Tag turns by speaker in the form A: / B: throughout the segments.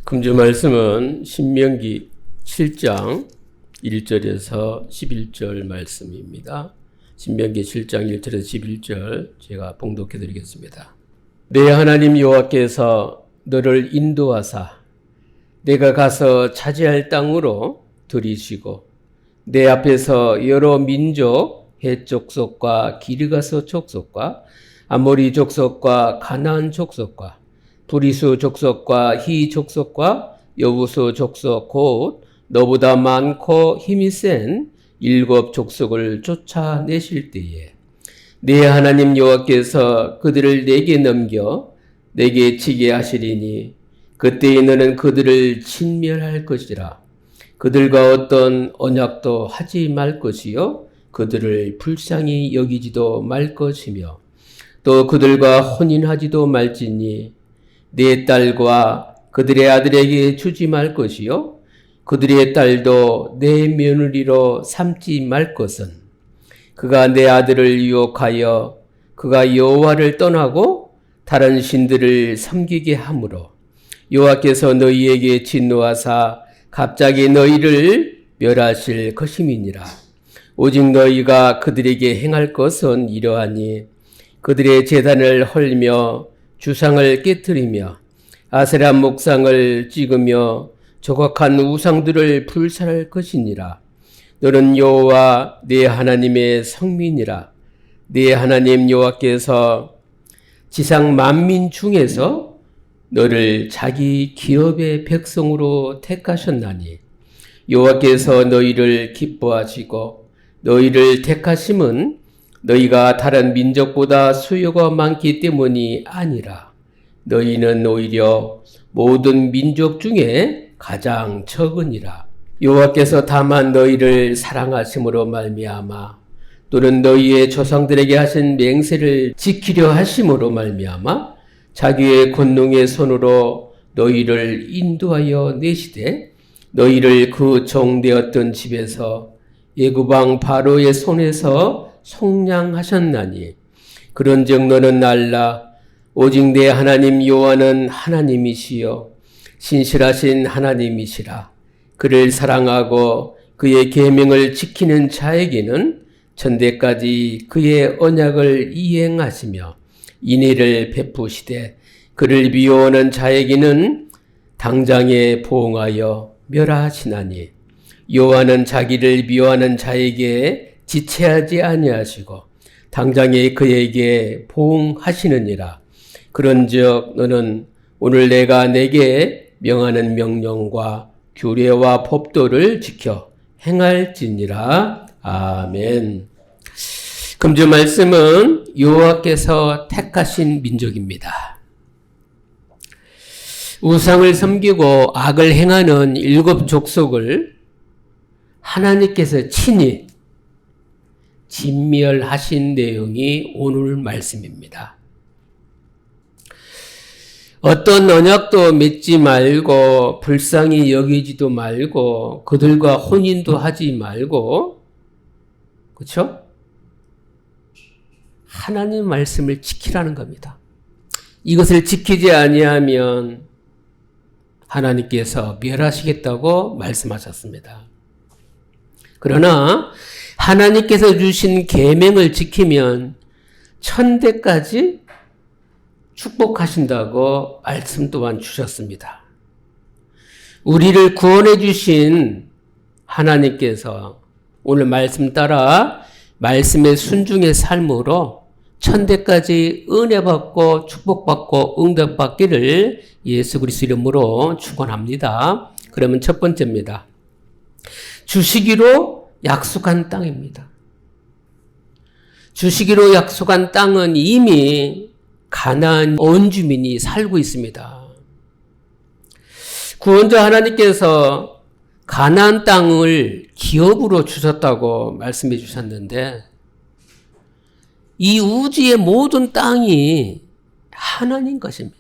A: 금주 말씀은 신명기 7장 1절에서 11절 말씀입니다. 신명기 7장 1절에서 11절 제가 봉독해 드리겠습니다. 내 하나님 여호와께서 너를 인도하사 내가 가서 차지할 땅으로 들이시고 내 앞에서 여러 민족 헷 족속과 기르가스 족속과 아모리 족속과 가나안 족속과 브리스 족속과 히 족속과 여부스 족속 곧 너보다 많고 힘이 센 7 족속을 쫓아내실 때에 네 하나님 여호와께서 그들을 내게 넘겨 내게 치게 하시리니 그때에 너는 그들을 진멸할 것이라. 그들과 어떤 언약도 하지 말 것이요 그들을 불쌍히 여기지도 말 것이며 또 그들과 혼인하지도 말지니 네 딸과 그들의 아들에게 주지 말 것이요 그들의 딸도 내 며느리로 삼지 말 것은 그가 내 아들을 유혹하여 그가 여호와를 떠나고 다른 신들을 섬기게 하므로 여호와께서 너희에게 진노하사 갑자기 너희를 멸하실 것임이니라. 오직 너희가 그들에게 행할 것은 이러하니 그들의 제단을 헐며 주상을 깨뜨리며 아세라 목상을 찍으며 조각한 우상들을 불살할 것이니라. 너는 여호와 네 하나님의 성민이라. 네 하나님 여호와께서 지상 만민 중에서 너를 자기 기업의 백성으로 택하셨나니 여호와께서 너희를 기뻐하시고 너희를 택하심은 너희가 다른 민족보다 수요가 많기 때문이 아니라 너희는 오히려 모든 민족 중에 가장 적으니라. 여호와께서 다만 너희를 사랑하심으로 말미암아 또는 너희의 조상들에게 하신 맹세를 지키려 하심으로 말미암아 자기의 권능의 손으로 너희를 인도하여 내시되 너희를 그 종되었던 집에서 애굽왕 바로의 손에서 속량하셨나니 그런즉 너는 알라. 오직 내 하나님 여호와는 하나님이시요 신실하신 하나님이시라. 그를 사랑하고 그의 계명을 지키는 자에게는 천대까지 그의 언약을 이행하시며 인애를 베푸시되 그를 미워하는 자에게는 당장에 보응하여 멸하시나니 여호와는 자기를 미워하는 자에게 지체하지 아니하시고 당장에 그에게 보응하시느니라. 그런즉 너는 오늘 내가 내게 명하는 명령과 규례와 법도를 지켜 행할지니라. 아멘. 금주 말씀은 여호와께서 택하신 민족입니다. 우상을 섬기고 악을 행하는 7 족속을 하나님께서 친히 진멸하신 내용이 오늘 말씀입니다. 어떤 언약도 맺지 말고 불쌍히 여기지도 말고 그들과 혼인도 하지 말고 그렇죠? 하나님 말씀을 지키라는 겁니다. 이것을 지키지 아니하면 하나님께서 멸하시겠다고 말씀하셨습니다. 그러나 하나님께서 주신 계명을 지키면 천대까지 축복하신다고 말씀 또한 주셨습니다. 우리를 구원해 주신 하나님께서 오늘 말씀 따라 말씀의 순종의 삶으로 천대까지 은혜받고 축복받고 응답받기를 예수 그리스도 이름으로 축원합니다. 그러면 첫 번째입니다. 주시기로 약속한 땅입니다. 주시기로 약속한 땅은 이미 가나안 원주민이 살고 있습니다. 구원자 하나님께서 가나안 땅을 기업으로 주셨다고 말씀해 주셨는데 이 우주의 모든 땅이 하나님 것입니다.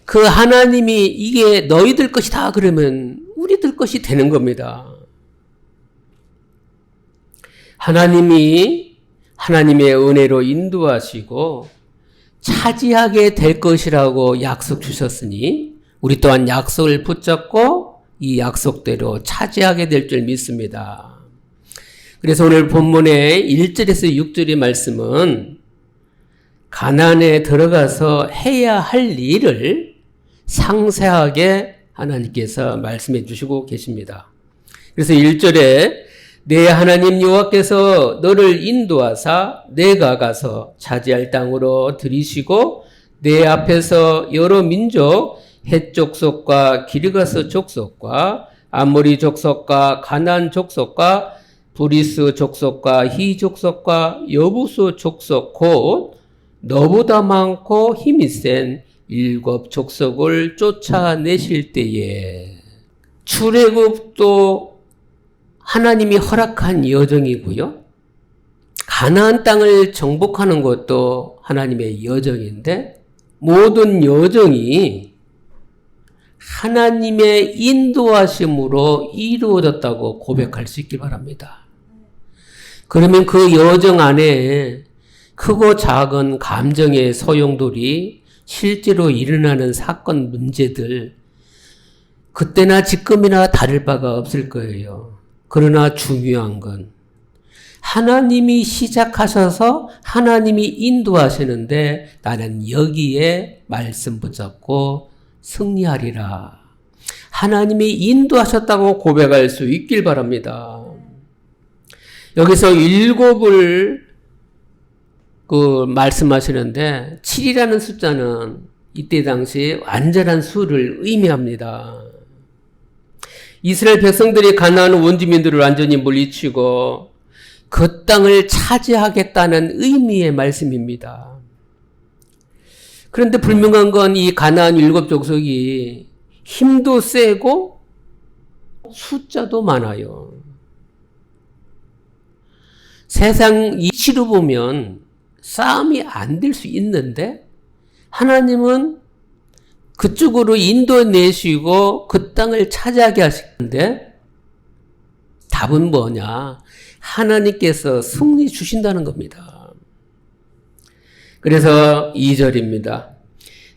A: 그 하나님이 이게 너희들 것이다 그러면 우리들 것이 되는 겁니다. 하나님이 하나님의 은혜로 인도하시고 차지하게 될 것이라고 약속 주셨으니 우리 또한 약속을 붙잡고 이 약속대로 차지하게 될 줄 믿습니다. 그래서 오늘 본문의 1절에서 6절의 말씀은 가나안에 들어가서 해야 할 일을 상세하게 하나님께서 말씀해 주시고 계십니다. 그래서 1절에 내 하나님 여호와께서 너를 인도하사 내가 가서 차지할 땅으로 들이시고 내 앞에서 여러 민족 헷 족속과 기르가스 족속과 아모리 족속과 가나안 족속과 브리스 족속과 히 족속과 여부수 족속 곧 너보다 많고 힘이 센 7 족속을 쫓아내실 때에 출애굽도 하나님이 허락한 여정이고요. 가나안 땅을 정복하는 것도 하나님의 여정인데 모든 여정이 하나님의 인도하심으로 이루어졌다고 고백할 수 있길 바랍니다. 그러면 그 여정 안에 크고 작은 감정의 소용돌이 실제로 일어나는 사건 문제들 그때나 지금이나 다를 바가 없을 거예요. 그러나 중요한 건 하나님이 시작하셔서 하나님이 인도하시는데 나는 여기에 말씀 붙잡고 승리하리라. 하나님이 인도하셨다고 고백할 수 있길 바랍니다. 여기서 7을 말씀하시는데 7이라는 숫자는 이때 당시 완전한 수를 의미합니다. 이스라엘 백성들이 가나안 원주민들을 완전히 물리치고 그 땅을 차지하겠다는 의미의 말씀입니다. 그런데 불명한 건 이 가나안 7 족속이 힘도 세고 숫자도 많아요. 세상 이치로 보면 싸움이 안 될 수 있는데 하나님은 그쪽으로 인도내시고 그 땅을 차지하게 하시는데 답은 뭐냐? 하나님께서 승리 주신다는 겁니다. 그래서 2절입니다.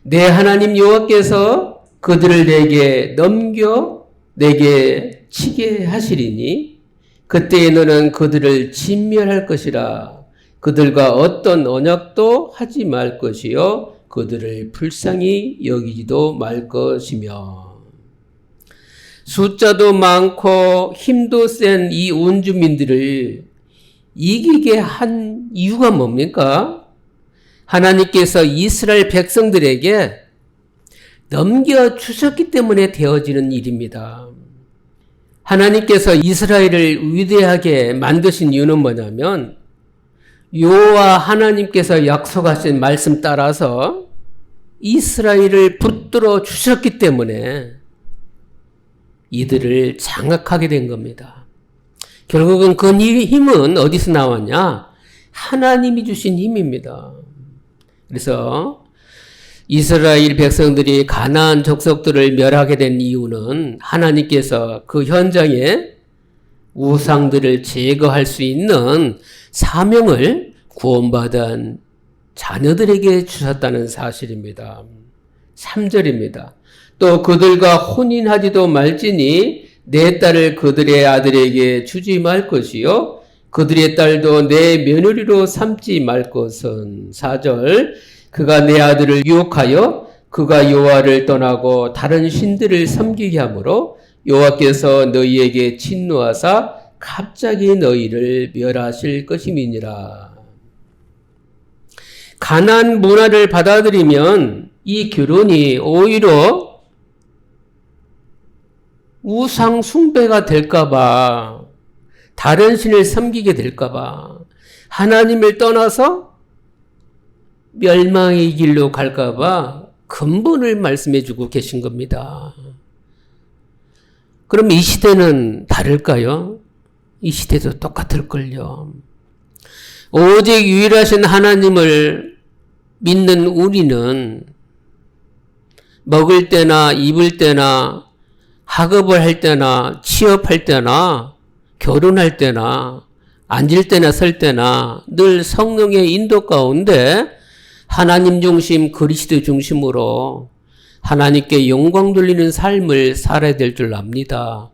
A: 내 하나님 여호와께서 그들을 내게 넘겨 내게 치게 하시리니 그때에 너는 그들을 진멸할 것이라. 그들과 어떤 언약도 하지 말 것이요 그들을 불쌍히 여기지도 말 것이며. 숫자도 많고 힘도 센 이 원주민들을 이기게 한 이유가 뭡니까? 하나님께서 이스라엘 백성들에게 넘겨주셨기 때문에 되어지는 일입니다. 하나님께서 이스라엘을 위대하게 만드신 이유는 뭐냐면 여호와 하나님께서 약속하신 말씀 따라서 이스라엘을 붙들어 주셨기 때문에 이들을 장악하게 된 겁니다. 결국은 그 힘은 어디서 나왔냐? 하나님이 주신 힘입니다. 그래서 이스라엘 백성들이 가나안 족속들을 멸하게 된 이유는 하나님께서 그 현장에 우상들을 제거할 수 있는 사명을 구원받은 자녀들에게 주셨다는 사실입니다. 3절입니다. 또 그들과 혼인하지도 말지니 내 딸을 그들의 아들에게 주지 말 것이요 그들의 딸도 내 며느리로 삼지 말 것은. 4절 그가 내 아들을 유혹하여 그가 여호와를 떠나고 다른 신들을 섬기게 하므로 여호와께서 너희에게 진노하사 갑자기 너희를 멸하실 것임이니라. 가나안 문화를 받아들이면 이 결혼이 오히려 우상 숭배가 될까봐, 다른 신을 섬기게 될까봐, 하나님을 떠나서 멸망의 길로 갈까봐 근본을 말씀해주고 계신 겁니다. 그럼 이 시대는 다를까요? 이 시대도 똑같을걸요. 오직 유일하신 하나님을 믿는 우리는 먹을 때나 입을 때나 학업을 할 때나 취업할 때나 결혼할 때나 앉을 때나 설 때나 늘 성령의 인도 가운데 하나님 중심 그리스도 중심으로 하나님께 영광 돌리는 삶을 살아야 될 줄 압니다.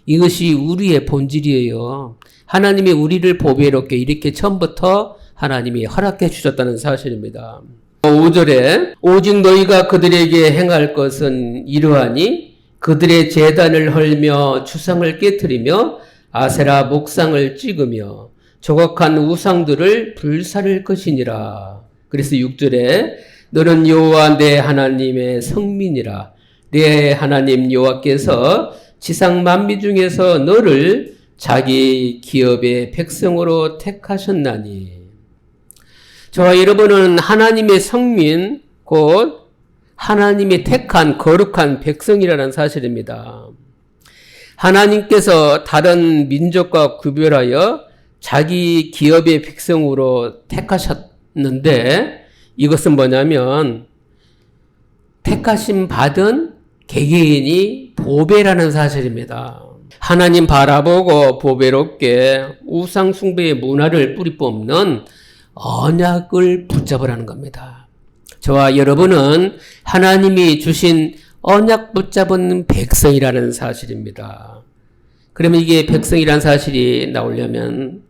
A: 이것이 우리의 본질이에요. 하나님이 우리를 보배롭게 이렇게 처음부터 하나님이 허락해 주셨다는 사실입니다. 5절에 오직 너희가 그들에게 행할 것은 이러하니 그들의 제단을 헐며 주상을 깨트리며 아세라 목상을 찍으며 조각한 우상들을 불사를 것이니라. 그래서 6절에 너는 여호와 내 하나님의 성민이라. 내 하나님 여호와께서 지상 만미 중에서 너를 자기 기업의 백성으로 택하셨나니. 저와 여러분은 하나님의 성민, 곧 하나님이 택한 거룩한 백성이라는 사실입니다. 하나님께서 다른 민족과 구별하여 자기 기업의 백성으로 택하셨는데 이것은 뭐냐면 택하심 받은 개개인이 보배라는 사실입니다. 하나님 바라보고 보배롭게 우상 숭배의 문화를 뿌리 뽑는 언약을 붙잡으라는 겁니다. 저와 여러분은 하나님이 주신 언약 붙잡은 백성이라는 사실입니다. 그러면 이게 백성이라는 사실이 나오려면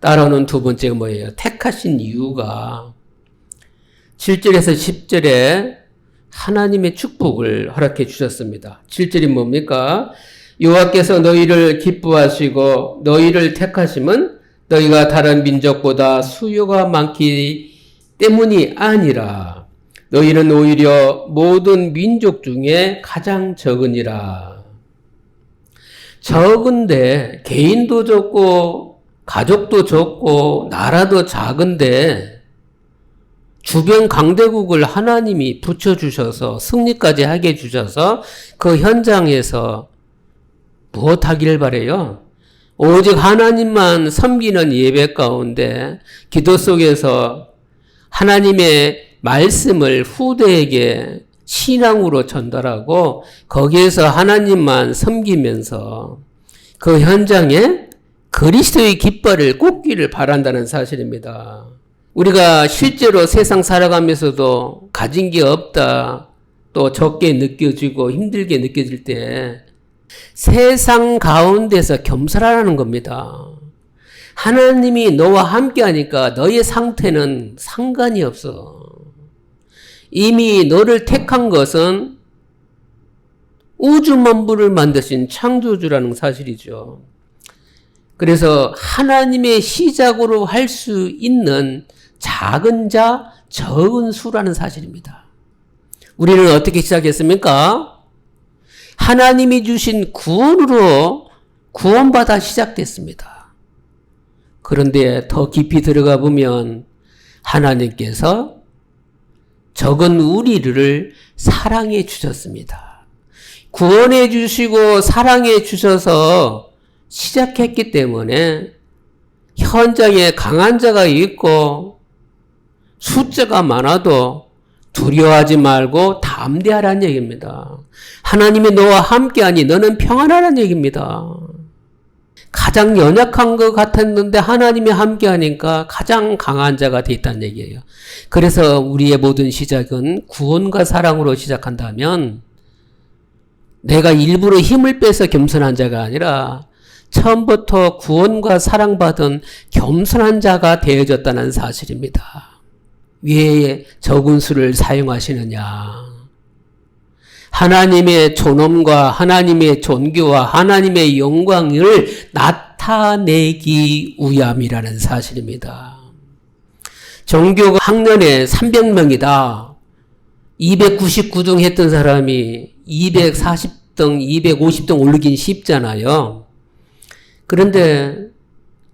A: 따라오는 두 번째가 뭐예요? 택하신 이유가 7절에서 10절에 하나님의 축복을 허락해 주셨습니다. 7절이 뭡니까? 여호와께서 너희를 기뻐하시고 너희를 택하심은 너희가 다른 민족보다 수요가 많기 때문이 아니라 너희는 오히려 모든 민족 중에 가장 적으니라. 적은데 개인도 적고 가족도 적고 나라도 작은데 주변 강대국을 하나님이 붙여주셔서 승리까지 하게 해주셔서 그 현장에서 무엇하기를 바래요? 오직 하나님만 섬기는 예배 가운데 기도 속에서 하나님의 말씀을 후대에게 신앙으로 전달하고 거기에서 하나님만 섬기면서 그 현장에 그리스도의 깃발을 꽂기를 바란다는 사실입니다. 우리가 실제로 세상 살아가면서도 가진 게 없다, 또 적게 느껴지고 힘들게 느껴질 때 세상 가운데서 겸손하라는 겁니다. 하나님이 너와 함께 하니까 너의 상태는 상관이 없어. 이미 너를 택한 것은 우주 만물을 만드신 창조주라는 사실이죠. 그래서 하나님의 시작으로 할 수 있는 작은 자, 적은 수라는 사실입니다. 우리는 어떻게 시작했습니까? 하나님이 주신 구원으로 구원받아 시작됐습니다. 그런데 더 깊이 들어가 보면 하나님께서 적은 우리를 사랑해 주셨습니다. 구원해 주시고 사랑해 주셔서 시작했기 때문에 현장에 강한 자가 있고 숫자가 많아도 두려워하지 말고 담대하라는 얘기입니다. 하나님이 너와 함께하니 너는 평안하라는 얘기입니다. 가장 연약한 것 같았는데 하나님이 함께하니까 가장 강한 자가 돼 있다는 얘기예요. 그래서 우리의 모든 시작은 구원과 사랑으로 시작한다면 내가 일부러 힘을 빼서 겸손한 자가 아니라 처음부터 구원과 사랑받은 겸손한 자가 되어졌다는 사실입니다. 왜 적은 수를 사용하시느냐? 하나님의 존엄과 하나님의 존귀와 하나님의 영광을 나타내기 위함이라는 사실입니다. 전교 학년에 300명이다. 299등 했던 사람이 240등, 250등 오르긴 쉽잖아요. 그런데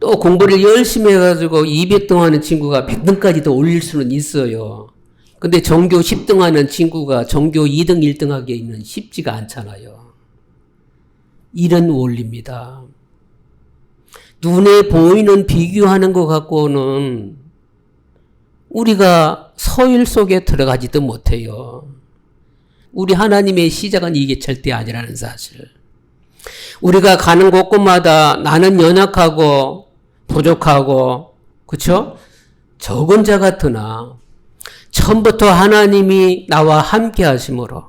A: 또 공부를 열심히 해가지고 200등 하는 친구가 100등까지도 올릴 수는 있어요. 근데 전교 10등 하는 친구가 전교 2등, 1등 하기는 쉽지가 않잖아요. 이런 원리입니다. 눈에 보이는 비교하는 것 갖고는 우리가 서열 속에 들어가지도 못해요. 우리 하나님의 시작은 이게 절대 아니라는 사실. 우리가 가는 곳곳마다 나는 연약하고 부족하고 그렇죠? 적은 자 같으나 처음부터 하나님이 나와 함께 하심으로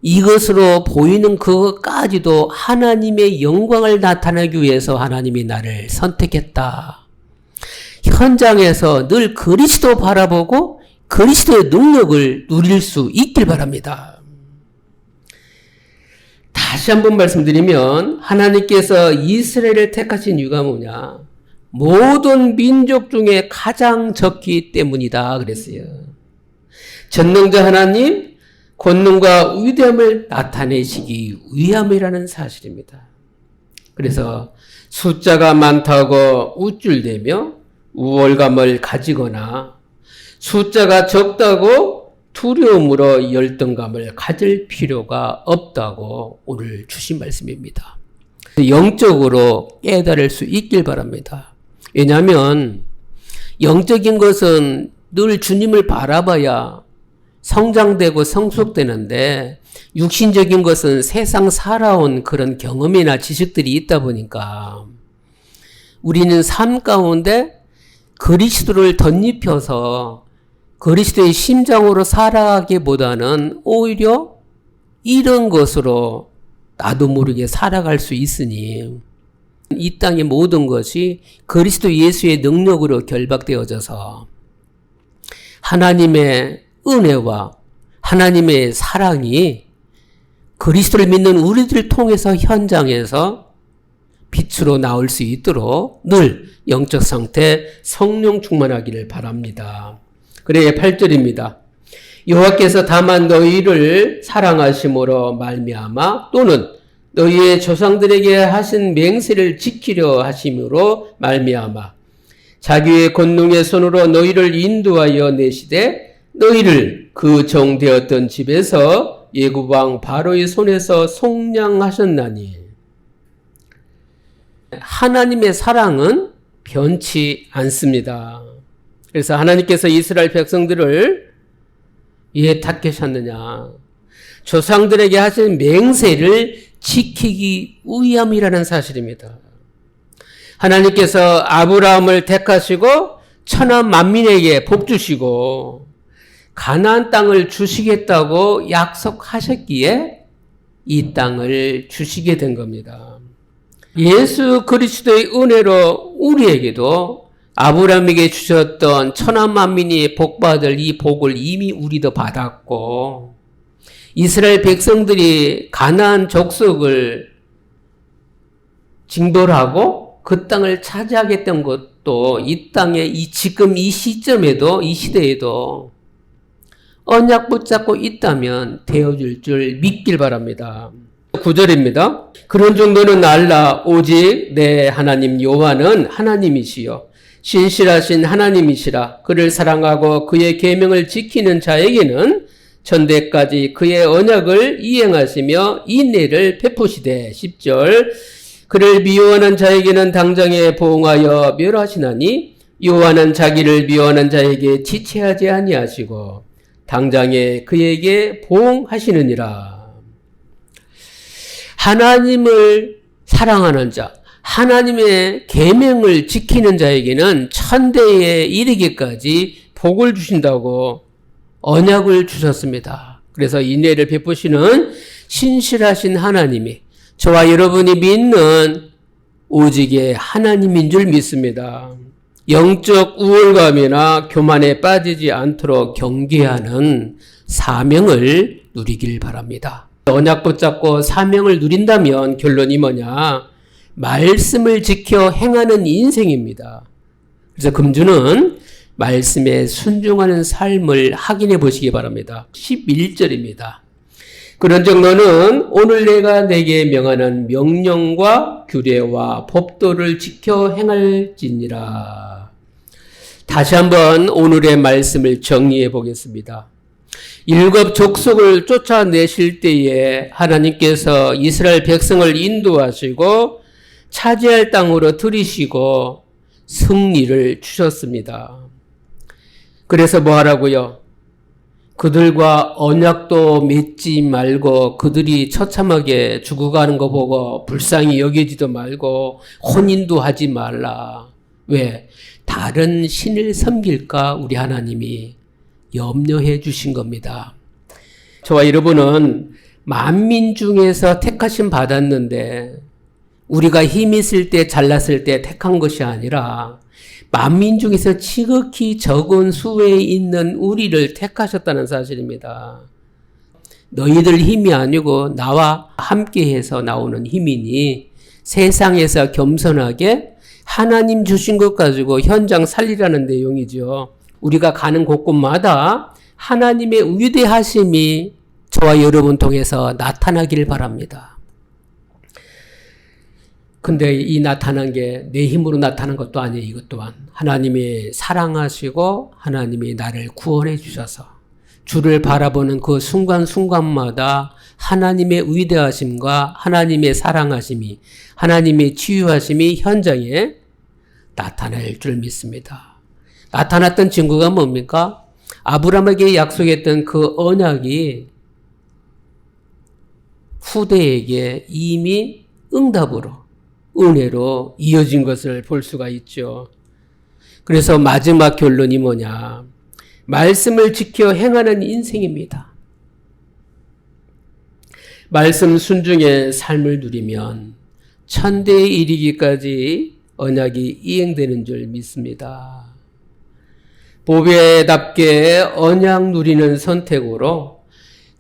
A: 이것으로 보이는 그것까지도 하나님의 영광을 나타내기 위해서 하나님이 나를 선택했다. 현장에서 늘 그리스도 바라보고 그리스도의 능력을 누릴 수 있길 바랍니다. 다시 한번 말씀드리면 하나님께서 이스라엘을 택하신 이유가 뭐냐? 모든 민족 중에 가장 적기 때문이다 그랬어요. 전능자 하나님, 권능과 위대함을 나타내시기 위함이라는 사실입니다. 그래서 숫자가 많다고 우쭐대며 우월감을 가지거나 숫자가 적다고 두려움으로 열등감을 가질 필요가 없다고 오늘 주신 말씀입니다. 영적으로 깨달을 수 있길 바랍니다. 왜냐하면 영적인 것은 늘 주님을 바라봐야 성장되고 성숙되는데 육신적인 것은 세상 살아온 그런 경험이나 지식들이 있다 보니까 우리는 삶 가운데 그리스도를 덧입혀서 그리스도의 심장으로 살아가기보다는 오히려 이런 것으로 나도 모르게 살아갈 수 있으니 이 땅의 모든 것이 그리스도 예수의 능력으로 결박되어져서 하나님의 은혜와 하나님의 사랑이 그리스도를 믿는 우리들을 통해서 현장에서 빛으로 나올 수 있도록 늘 영적 상태 성령 충만하기를 바랍니다. 그래 8절입니다. 여호와께서 다만 너희를 사랑하심으로 말미암아 또는 너희의 조상들에게 하신 맹세를 지키려 하심으로 말미암아 자기의 권능의 손으로 너희를 인도하여 내시되 너희를 그 정되었던 집에서 예굽왕 바로의 손에서 속량하셨나니 하나님의 사랑은 변치 않습니다. 그래서 하나님께서 이스라엘 백성들을 왜 택하셨느냐? 조상들에게 하신 맹세를 지키기 위함이라는 사실입니다. 하나님께서 아브라함을 택하시고 천하 만민에게 복 주시고 가나안 땅을 주시겠다고 약속하셨기에 이 땅을 주시게 된 겁니다. 예수 그리스도의 은혜로 우리에게도 아브라함에게 주셨던 천하 만민이 복받을 이 복을 이미 우리도 받았고 이스라엘 백성들이 가나안 족속을 징벌하고 그 땅을 차지하겠다는 것도 이 땅에 지금 이 시점에도 이 시대에도 언약 붙잡고 있다면 되어줄 줄 믿길 바랍니다. 9절입니다. 그런 정도는 알라 오직 내 하나님 여호와는 하나님이시요 신실하신 하나님이시라. 그를 사랑하고 그의 계명을 지키는 자에게는 천대까지 그의 언약을 이행하시며 인내를 베푸시되 10절 그를 미워하는 자에게는 당장에 보응하여 멸하시나니 여호와는 자기를 미워하는 자에게 지체하지 아니하시고 당장에 그에게 보응하시느니라. 하나님을 사랑하는 자, 하나님의 계명을 지키는 자에게는 천대에 이르기까지 복을 주신다고 언약을 주셨습니다. 그래서 인내를 베푸시는 신실하신 하나님이 저와 여러분이 믿는 오직의 하나님인 줄 믿습니다. 영적 우월감이나 교만에 빠지지 않도록 경계하는 사명을 누리길 바랍니다. 언약 붙잡고 사명을 누린다면 결론이 뭐냐? 말씀을 지켜 행하는 인생입니다. 그래서 금주는 말씀에 순종하는 삶을 확인해 보시기 바랍니다. 11절입니다. 그런즉 너는 오늘 내가 내게 명하는 명령과 규례와 법도를 지켜 행할지니라. 다시 한번 오늘의 말씀을 정리해 보겠습니다. 일곱 족속을 쫓아내실 때에 하나님께서 이스라엘 백성을 인도하시고 차지할 땅으로 들이시고 승리를 주셨습니다. 그래서 뭐 하라고요? 그들과 언약도 맺지 말고 그들이 처참하게 죽어가는 거 보고 불쌍히 여기지도 말고 혼인도 하지 말라. 왜? 다른 신을 섬길까 우리 하나님이 염려해 주신 겁니다. 저와 여러분은 만민 중에서 택하심 받았는데 우리가 힘 있을 때 잘났을 때 택한 것이 아니라 만민 중에서 지극히 적은 수에 있는 우리를 택하셨다는 사실입니다. 너희들 힘이 아니고 나와 함께해서 나오는 힘이니 세상에서 겸손하게 하나님 주신 것 가지고 현장 살리라는 내용이죠. 우리가 가는 곳곳마다 하나님의 위대하심이 저와 여러분 통해서 나타나기를 바랍니다. 근데 이 나타난 게 내 힘으로 나타난 것도 아니에요. 이것 또한 하나님이 사랑하시고 하나님이 나를 구원해 주셔서 주를 바라보는 그 순간순간마다 하나님의 위대하심과 하나님의 사랑하심이, 하나님의 치유하심이 현장에 나타날 줄 믿습니다. 나타났던 증거가 뭡니까? 아브라함에게 약속했던 그 언약이 후대에게 이미 응답으로, 은혜로 이어진 것을 볼 수가 있죠. 그래서 마지막 결론이 뭐냐? 말씀을 지켜 행하는 인생입니다. 말씀 순종의 삶을 누리면 천대에 이르기까지 언약이 이행되는 줄 믿습니다. 보배답게 언약 누리는 선택으로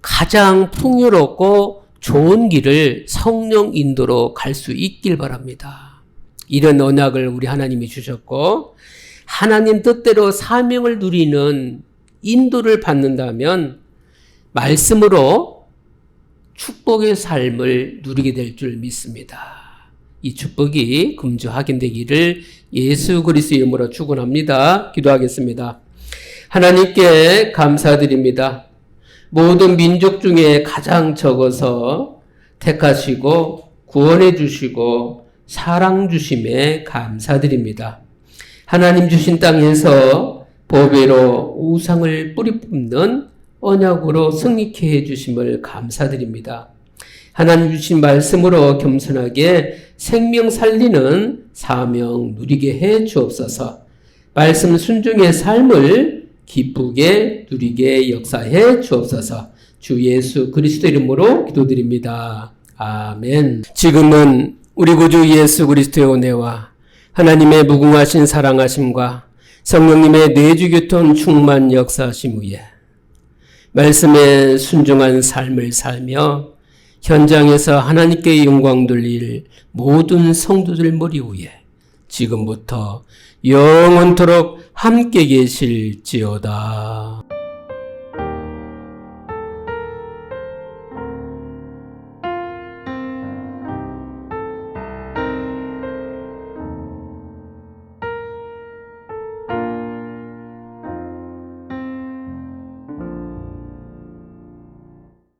A: 가장 풍요롭고 좋은 길을 성령 인도로 갈 수 있길 바랍니다. 이런 언약을 우리 하나님이 주셨고 하나님 뜻대로 사명을 누리는 인도를 받는다면 말씀으로 축복의 삶을 누리게 될 줄 믿습니다. 이 축복이 금주 확인되기를 예수 그리스도의 이름으로 축원합니다. 기도하겠습니다. 하나님께 감사드립니다. 모든 민족 중에 가장 적어서 택하시고 구원해 주시고 사랑 주심에 감사드립니다. 하나님 주신 땅에서 보배로 우상을 뿌리 뽑는 언약으로 승리케 해 주심을 감사드립니다. 하나님 주신 말씀으로 겸손하게 생명 살리는 사명 누리게 해 주옵소서. 말씀 순종의 삶을 기쁘게 누리게 역사해 주옵소서. 주 예수 그리스도 이름으로 기도드립니다. 아멘. 지금은 우리 구주 예수 그리스도의 은혜와 하나님의 무궁하신 사랑하심과 성령님의 내주교통 충만 역사하심 위에 말씀에 순종한 삶을 살며 현장에서 하나님께 영광 돌릴 모든 성도들 머리 위에 지금부터 영원토록 함께 계실지어다.